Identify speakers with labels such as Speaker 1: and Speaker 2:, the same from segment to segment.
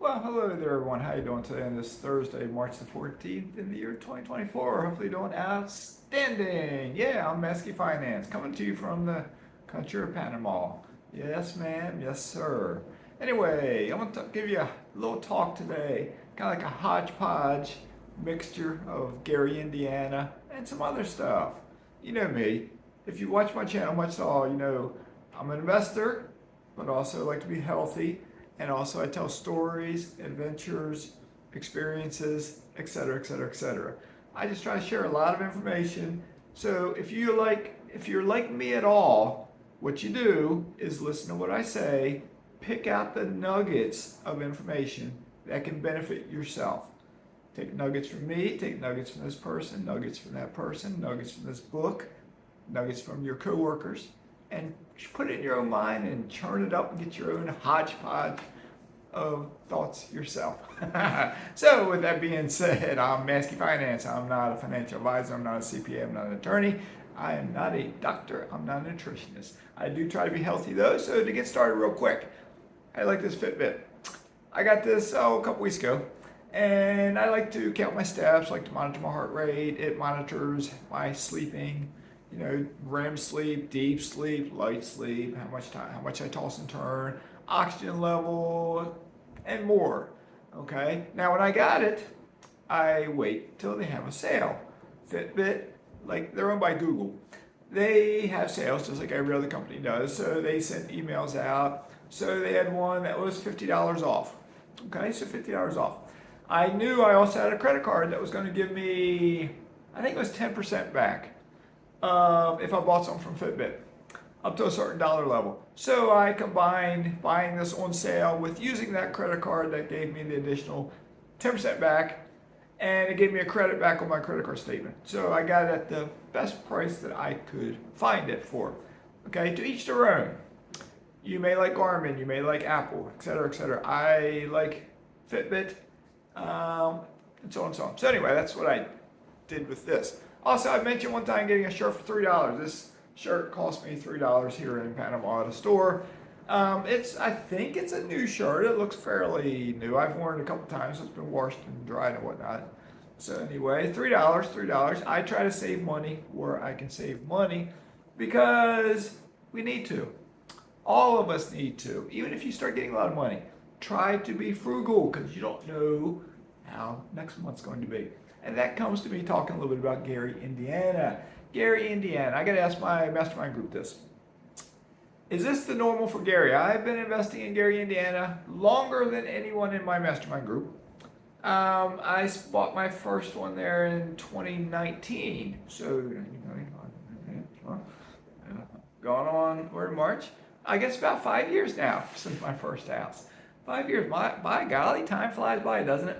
Speaker 1: Well, hello there, everyone. How you doing today on this Thursday, March the 14th in the year 2024? Hopefully doing outstanding. Yeah, I'm Mazske Finance, coming to you from the country of Panama. Yes, ma'am. Yes, sir. Anyway, I'm going to give you a little talk today, kind of like a hodgepodge mixture of Gary, Indiana, and some other stuff. You know me. If you watch my channel much at all, you know I'm an investor, but also like to be healthy. And also I tell stories, adventures, experiences, etc., etc., etc. I just try to share a lot of information. So if you're like me at all, what you do is listen to what I say, pick out the nuggets of information that can benefit yourself. Take nuggets from me, take nuggets from this person, nuggets from that person, nuggets from this book, nuggets from your coworkers, and put it in your own mind and churn it up and get your own hodgepodge of thoughts yourself. So with that being said, I'm Mazske Finance. I'm not a financial advisor. I'm not a CPA. I'm not an attorney. I am not a doctor. I'm not a nutritionist. I do try to be healthy though. So to get started real quick, I like this Fitbit. I got this a couple weeks ago. And I like to count my steps, like to monitor my heart rate. It monitors my sleeping, REM sleep, deep sleep, light sleep, how much I toss and turn, oxygen level, and more. Okay. Now when I got it, I wait till they have a sale. Fitbit, like they're owned by Google. They have sales just like every other company does. So they send emails out. So they had one that was $50 off. Okay, so $50 off. I knew I also had a credit card that was going to give me, I think it was 10% back if I bought something from Fitbit up to a certain dollar level. So I combined buying this on sale with using that credit card that gave me the additional 10% back, and it gave me a credit back on my credit card statement. So I got it at the best price that I could find it for. Okay, to each their own. You may like Garmin, you may like Apple, etc., etc. I like Fitbit, and so on and so on. So anyway, that's what I did with this. Also, I mentioned one time getting a shirt for $3. This shirt cost me $3 here in Panama at a store. I think it's a new shirt. It looks fairly new. I've worn it a couple times. So it's been washed and dried and whatnot. So anyway, $3. I try to save money where I can save money because we need to. All of us need to. Even if you start getting a lot of money, try to be frugal because you don't know how next month's going to be. And that comes to me talking a little bit about Gary, Indiana. Gary, Indiana. I got to ask my mastermind group this. Is this the normal for Gary? I've been investing in Gary, Indiana longer than anyone in my mastermind group. I bought my first one there in 2019. So, going on, we're in March. I guess about 5 years now since my first house. 5 years. By golly, time flies by, doesn't it?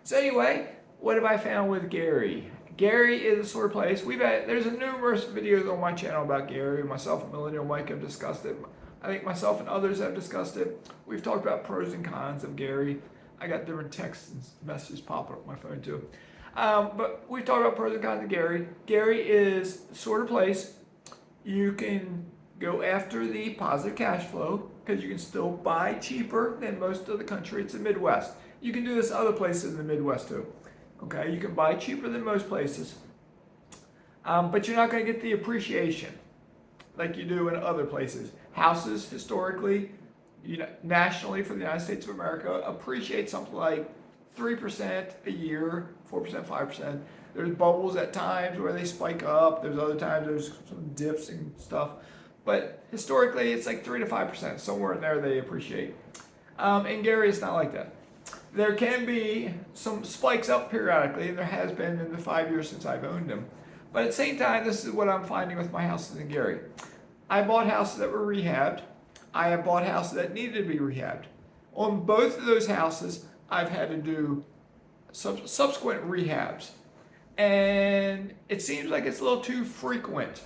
Speaker 1: So anyway, what have I found with Gary? Gary is the sort of place there's numerous videos on my channel about Gary. Myself and Millennial Mike have discussed it. I think myself and others have discussed it. We've talked about pros and cons of Gary. I got different texts and messages popping up on my phone too. But we've talked about pros and cons of Gary. Gary is the sort of place you can go after the positive cash flow because you can still buy cheaper than most of the country. It's the Midwest. You can do this other places in the Midwest too. Okay, you can buy cheaper than most places, but you're not going to get the appreciation like you do in other places. Houses historically, nationally for the United States of America, appreciate something like 3% a year, 4%, 5%. There's bubbles at times where they spike up. There's other times there's some dips and stuff. But historically, it's like 3 to 5%. Somewhere in there they appreciate. In Gary, it's not like that. There can be some spikes up periodically, and there has been in the 5 years since I've owned them. But at the same time, this is what I'm finding with my houses in Gary. I bought houses that were rehabbed. I have bought houses that needed to be rehabbed. On both of those houses, I've had to do subsequent rehabs. And it seems like it's a little too frequent.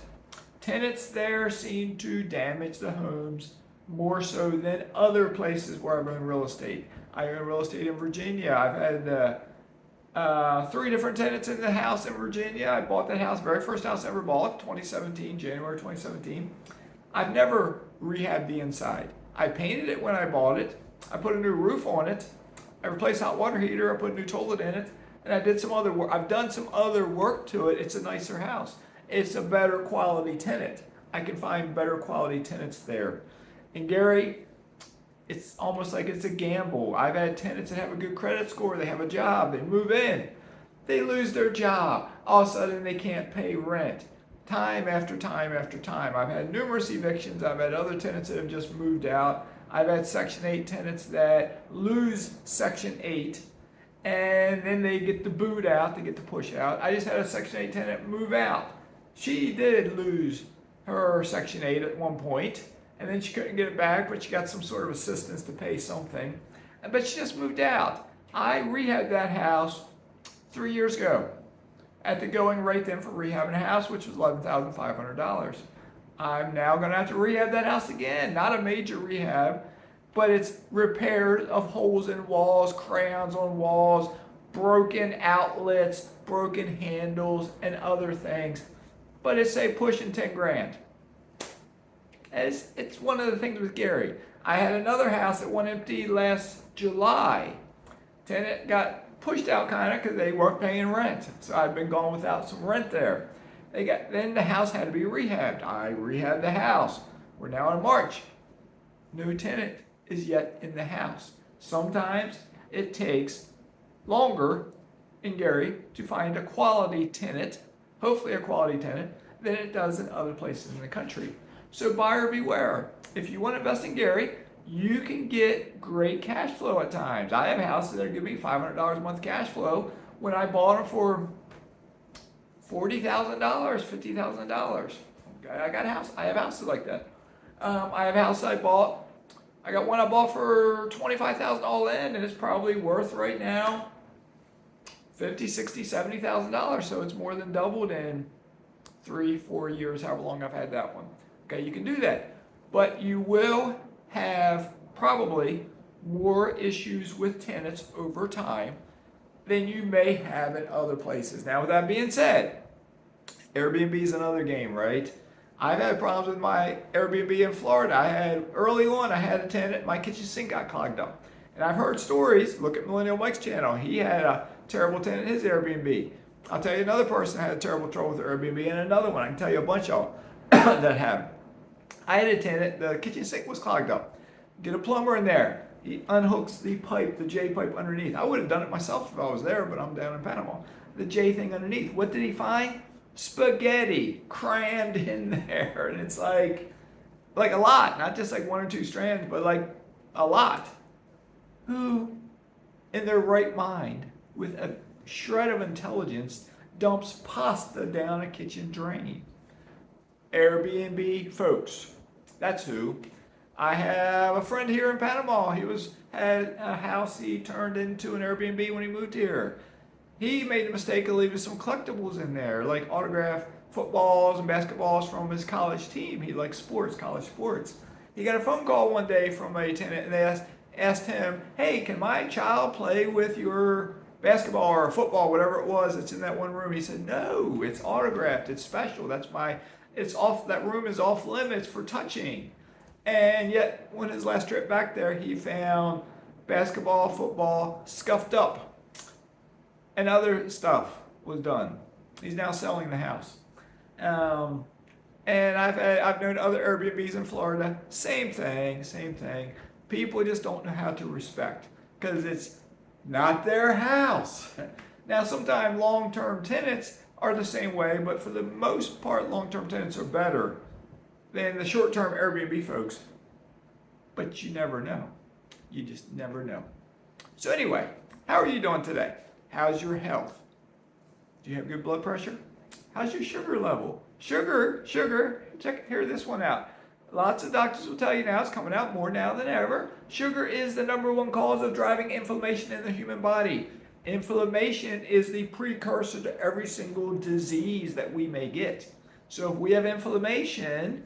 Speaker 1: Tenants there seem to damage the homes more so than other places where I've owned real estate. I own real estate in Virginia. I've had 3 different tenants in the house in Virginia. I bought that house, very first house I ever bought, 2017, January 2017. I've never rehabbed the inside. I painted it when I bought it. I put a new roof on it, I replaced hot water heater, I put a new toilet in it, and I did some other work. I've done some other work to it. It's a nicer house. It's a better quality tenant. I can find better quality tenants there. And Gary, it's almost like it's a gamble. I've had tenants that have a good credit score, they have a job, they move in, they lose their job. All of a sudden they can't pay rent. Time after time after time. I've had numerous evictions. I've had other tenants that have just moved out. I've had Section 8 tenants that lose Section 8 and then they get the boot out, they get the push out. I just had a Section 8 tenant move out. She did lose her Section 8 at one point, and then she couldn't get it back, but she got some sort of assistance to pay something. But she just moved out. I rehabbed that house 3 years ago at the going rate then for rehabbing a house, which was $11,500. I'm now going to have to rehab that house again. Not a major rehab, but it's repairs of holes in walls, crayons on walls, broken outlets, broken handles, and other things. But it's say pushing 10 grand. It's one of the things with Gary. I had another house that went empty last July. Tenant got pushed out kind of because they weren't paying rent. So I've been gone without some rent there. Then the house had to be rehabbed. I rehabbed the house. We're now in March. No tenant is yet in the house. Sometimes it takes longer in Gary to find a quality tenant, hopefully a quality tenant, than it does in other places in the country. So buyer beware. If you want to invest in Gary, you can get great cash flow at times. I have houses that are giving me $500 a month cash flow when I bought them for $40,000, $50,000. Okay, I have houses like that. I have houses I got one I bought for $25,000 all in, and it's probably worth right now $50,000, $60,000, $70,000. So it's more than doubled in 3-4 years, however long I've had that one. Okay, you can do that, but you will have probably more issues with tenants over time than you may have in other places. Now, with that being said, Airbnb is another game, right? I've had problems with my Airbnb in Florida. Early on, I had a tenant, my kitchen sink got clogged up. And I've heard stories, look at Millennial Mike's channel, he had a terrible tenant in his Airbnb. I'll tell you another person had a terrible trouble with their Airbnb, and another one, I can tell you a bunch of that have. I had a tenant, the kitchen sink was clogged up. Get a plumber in there. He unhooks the pipe, the J pipe underneath. I would have done it myself if I was there, but I'm down in Panama. The J thing underneath. What did he find? Spaghetti crammed in there. And it's like a lot, not just like 1 or 2 strands, but like a lot. Who in their right mind with a shred of intelligence dumps pasta down a kitchen drain? Airbnb folks. That's who. I have a friend here in Panama. He had a house he turned into an Airbnb when he moved here. He made the mistake of leaving some collectibles in there, like autographed footballs and basketballs from his college team. He likes sports, college sports. He got a phone call one day from a tenant, and they asked him, "Hey, can my child play with your basketball or football, whatever it was that's in that one room?" He said, "No, it's autographed. It's special. That room is off limits for touching." And yet, when his last trip back there, he found basketball, football, scuffed up, and other stuff was done. He's now selling the house. And I've known other Airbnbs in Florida, same thing. People just don't know how to respect because it's not their house. Now, sometimes long-term tenants are the same way, but for the most part, long-term tenants are better than the short-term Airbnb folks. But you never know. You just never know. So anyway, how are you doing today? How's your health? Do you have good blood pressure? How's your sugar level? Sugar, hear this one out. Lots of doctors will tell you now, it's coming out more now than ever. Sugar is the #1 cause of driving inflammation in the human body. Inflammation is the precursor to every single disease that we may get. So if we have inflammation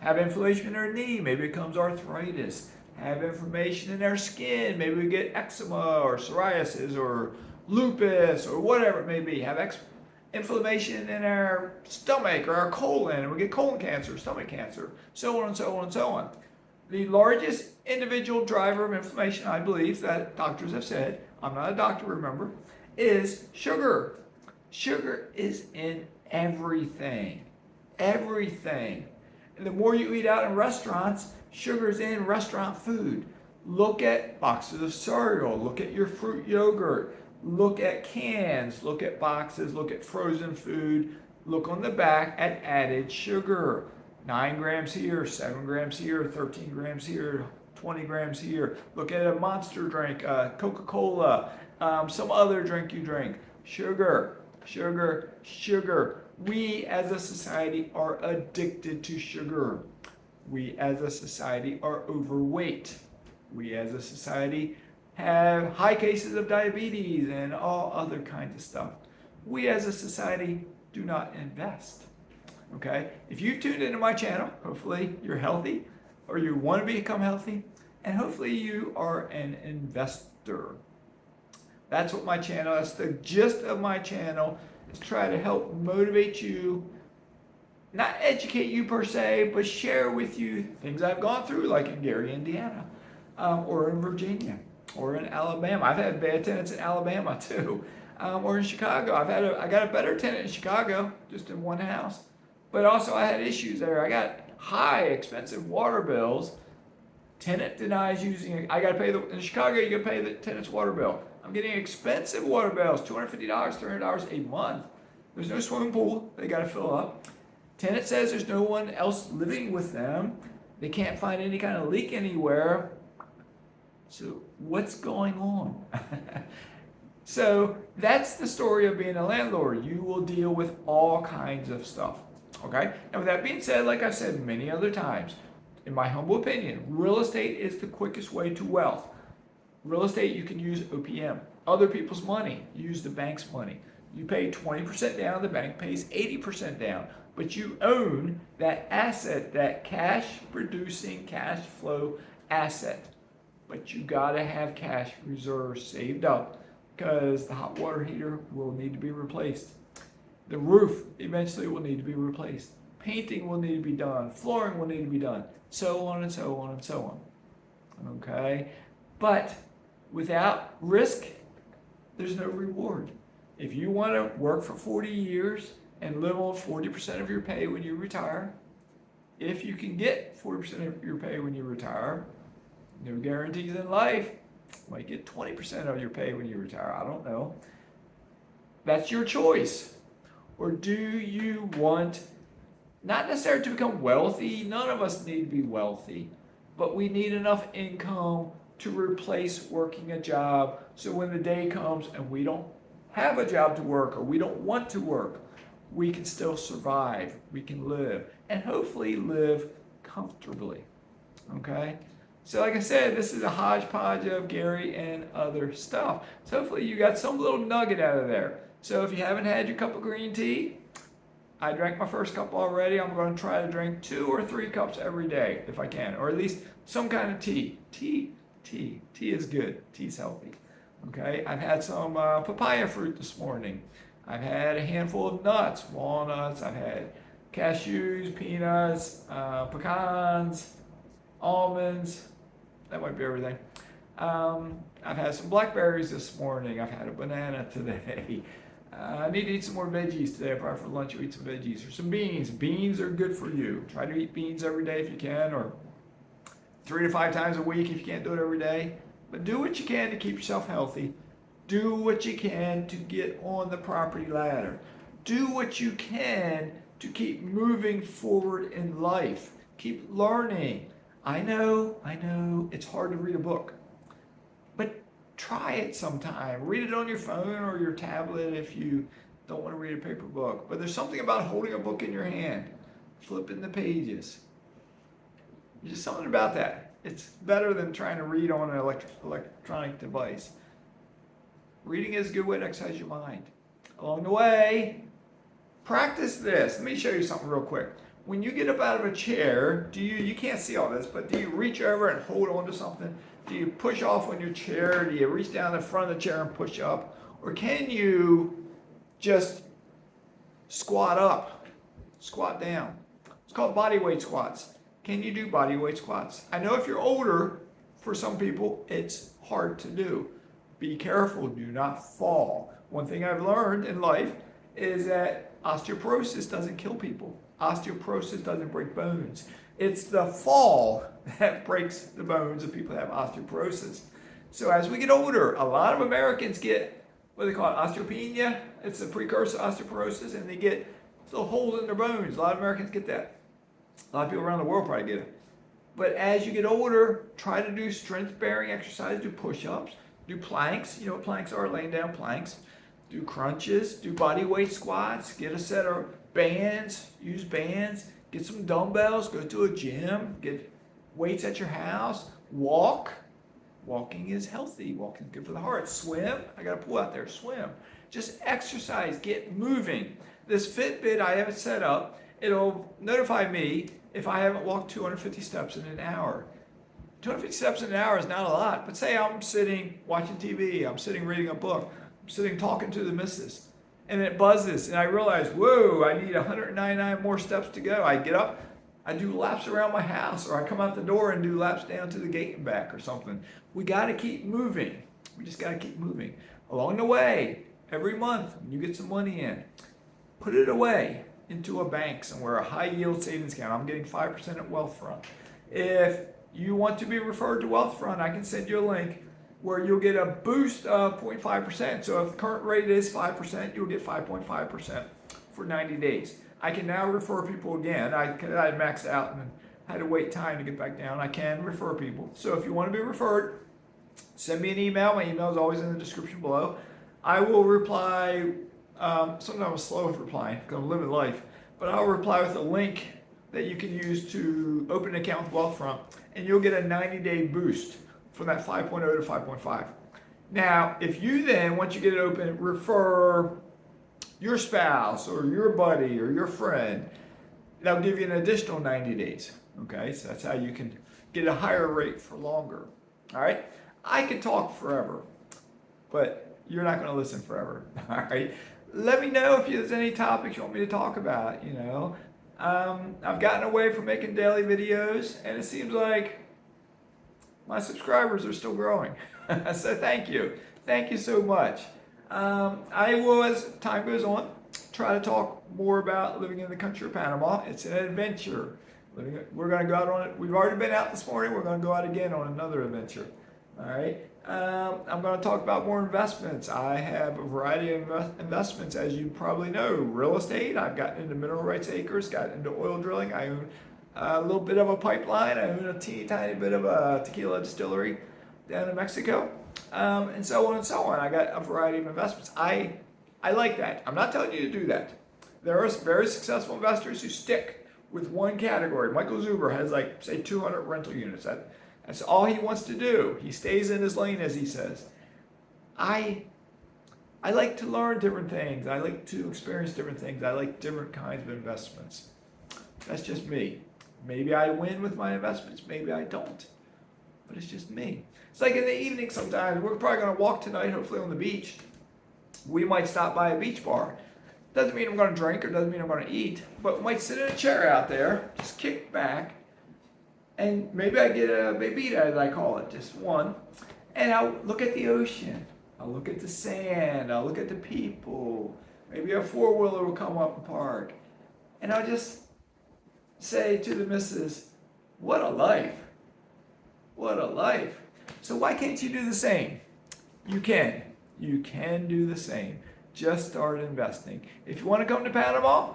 Speaker 1: in our knee, maybe it becomes arthritis. Have inflammation in our skin, maybe we get eczema or psoriasis or lupus or whatever it may be. Have inflammation in our stomach or our colon, and we get colon cancer, stomach cancer, so on and so on and so on. The largest individual driver of inflammation, I believe, that doctors have said, I'm not a doctor, remember, is sugar. Sugar is in everything. Everything. And the more you eat out in restaurants, sugar's in restaurant food. Look at boxes of cereal. Look at your fruit yogurt. Look at cans. Look at boxes. Look at frozen food. Look on the back at added sugar. 9 grams here, 7 grams here, 13 grams here, 20 grams here. Look at a Monster drink, Coca-Cola, some other drink you drink. Sugar, sugar, sugar. We as a society are addicted to sugar. We as a society are overweight. We as a society have high cases of diabetes and all other kinds of stuff. We as a society do not invest. Okay? If you've tuned into my channel, hopefully you're healthy or you want to become healthy, and hopefully you are an investor. That's what my channel, that's the gist of my channel, is try to help motivate you, not educate you per se, but share with you things I've gone through, like in Gary, Indiana, or in Virginia, or in Alabama. I've had bad tenants in Alabama too, or in Chicago. I got a better tenant in Chicago, just in one house. But also I had issues there. I got high, expensive water bills. Tenant denies using it. I got to pay in Chicago, you got to pay the tenant's water bill. I'm getting expensive water bills, $250, $300 a month. There's no swimming pool. They got to fill up. Tenant says there's no one else living with them. They can't find any kind of leak anywhere. So what's going on? So that's the story of being a landlord. You will deal with all kinds of stuff. Okay? And with that being said, like I've said many other times, in my humble opinion, real estate is the quickest way to wealth. Real estate, you can use OPM. Other people's money, use the bank's money. You pay 20% down, the bank pays 80% down. But you own that asset, that cash producing, cash flow asset. But you gotta have cash reserves saved up because the hot water heater will need to be replaced. The roof eventually will need to be replaced. Painting will need to be done. Flooring will need to be done. So on and so on and so on. Okay? But without risk, there's no reward. If you want to work for 40 years and live on 40% of your pay when you retire, if you can get 40% of your pay when you retire, no guarantees in life. You might get 20% of your pay when you retire. I don't know. That's your choice. Or do you want, not necessarily to become wealthy, none of us need to be wealthy, but we need enough income to replace working a job so when the day comes and we don't have a job to work or we don't want to work, we can still survive, we can live, and hopefully live comfortably. Okay? So like I said, this is a hodgepodge of Gary and other stuff. So hopefully you got some little nugget out of there. So if you haven't had your cup of green tea, I drank my first cup already. I'm going to try to drink 2 or 3 cups every day if I can, or at least some kind of tea. Tea is good. Tea's healthy. Okay, I've had some papaya fruit this morning. I've had a handful of nuts, walnuts. I've had cashews, peanuts, pecans, almonds. That might be everything. I've had some blackberries this morning. I've had a banana today. I need to eat some more veggies today. Probably for lunch, I'll eat some veggies or some beans. Beans are good for you. Try to eat beans every day if you can, or 3 to 5 times a week if you can't do it every day. But do what you can to keep yourself healthy. Do what you can to get on the property ladder. Do what you can to keep moving forward in life. Keep learning. I know, it's hard to read a book. But try it sometime. Read it on your phone or your tablet if you don't want to read a paper book. But there's something about holding a book in your hand, flipping the pages. There's just something about that. It's better than trying to read on an electronic device. Reading is a good way to exercise your mind. Along the way, practice this. Let me show you something real quick. When you get up out of a chair, you can't see all this, but do you reach over and hold on to something? Do you push off on your chair? Do you reach down the front of the chair and push up? Or can you just squat up, squat down? It's called body weight squats. Can you do body weight squats? I know if you're older, for some people, it's hard to do. Be careful, do not fall. One thing I've learned in life is that osteoporosis doesn't kill people. Osteoporosis doesn't break bones. It's the fall that breaks the bones of people that have osteoporosis. So as we get older, a lot of Americans get what they call osteopenia. It's a precursor to osteoporosis, and they get little holes in their bones. A lot of Americans get that. A lot of people around the world probably get it. But as you get older, try to do strength-bearing exercise, do push-ups, do planks. You know what planks are, laying down planks. Do crunches, do body weight squats, get a set of bands, use bands, get some dumbbells, go to a gym, get weights at your house, walk. Walking is healthy, walking is good for the heart. Swim, I got a pool out there, swim. Just exercise, get moving. This Fitbit I have it set up, it'll notify me if I haven't walked 250 steps in an hour. 250 steps in an hour is not a lot, but say I'm sitting watching TV, I'm sitting reading a book, I'm sitting talking to the missus, and it buzzes, and I realize, whoa, I need 199 more steps to go. I get up, I do laps around my house, or I come out the door and do laps down to the gate and back or something. We got to keep moving. We just got to keep moving. Along the way, every month, when you get some money in, put it away into a bank somewhere, a high yield savings account. I'm getting 5% at Wealthfront. If you want to be referred to Wealthfront, I can send you a link where you'll get a boost of 0.5%. So if the current rate is 5%, you'll get 5.5% for 90 days. I can now refer people again. I had maxed out and had to wait time to get back down. I can refer people. So if you want to be referred, send me an email. My email is always in the description below. I will reply. Sometimes I'm slow with replying because I'm living life, but I'll reply with a link that you can use to open an account with Wealthfront, and you'll get a 90-day boost from that 5.0 to 5.5. Now, if you then, once you get it open, refer your spouse or your buddy or your friend, that'll give you an additional 90 days. Okay, so that's how you can get a higher rate for longer. All right, I could talk forever, but you're not going to listen forever. All right, let me know if there's any topics you want me to talk about. You know, I've gotten away from making daily videos, and it seems like my subscribers are still growing. So thank you so much. I will, as time goes on, try to talk more about living in the country of Panama. It's an adventure. We're going to go out on it. We've already been out this morning. We're going to go out again on another adventure. All right. I'm going to talk about more investments. I have a variety of investments, as you probably know. Real estate. I've gotten into mineral rights acres, got into oil drilling. I own a little bit of a pipeline. I own a teeny tiny bit of a tequila distillery down in Mexico, and so on and so on. I got a variety of investments. I like that. I'm not telling you to do that. There are very successful investors who stick with one category. Michael Zuber has, like, say, 200 rental units. That's all he wants to do. He stays in his lane, as he says. I like to learn different things. I like to experience different things. I like different kinds of investments. That's just me. Maybe I win with my investments. Maybe I don't. But it's just me. It's like in the evening sometimes. We're probably going to walk tonight, hopefully on the beach. We might stop by a beach bar. Doesn't mean I'm going to drink or doesn't mean I'm going to eat. But we might sit in a chair out there, just kick back. And maybe I get a bebida, as I call it, just one. And I'll look at the ocean. I'll look at the sand. I'll look at the people. Maybe a four-wheeler will come up and park. And I'll just say to the missus, what a life. What a life. So why can't you do the same? You can. You can do the same. Just start investing. If you want to come to Panama,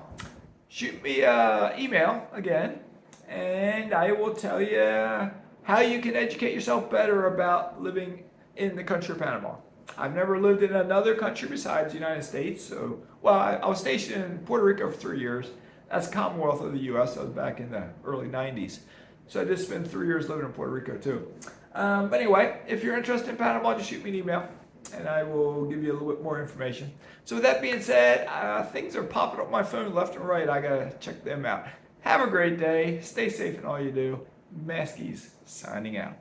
Speaker 1: shoot me an email again, and I will tell you how you can educate yourself better about living in the country of Panama. I've never lived in another country besides the United States. So, well, I was stationed in Puerto Rico for 3 years. That's Commonwealth of the U.S. I was back in the early 90s. So I just spent 3 years living in Puerto Rico too. But anyway, if you're interested in Panama, just shoot me an email, and I will give you a little bit more information. So with that being said, things are popping up my phone left and right. I gotta check them out. Have a great day. Stay safe in all you do. Maskies signing out.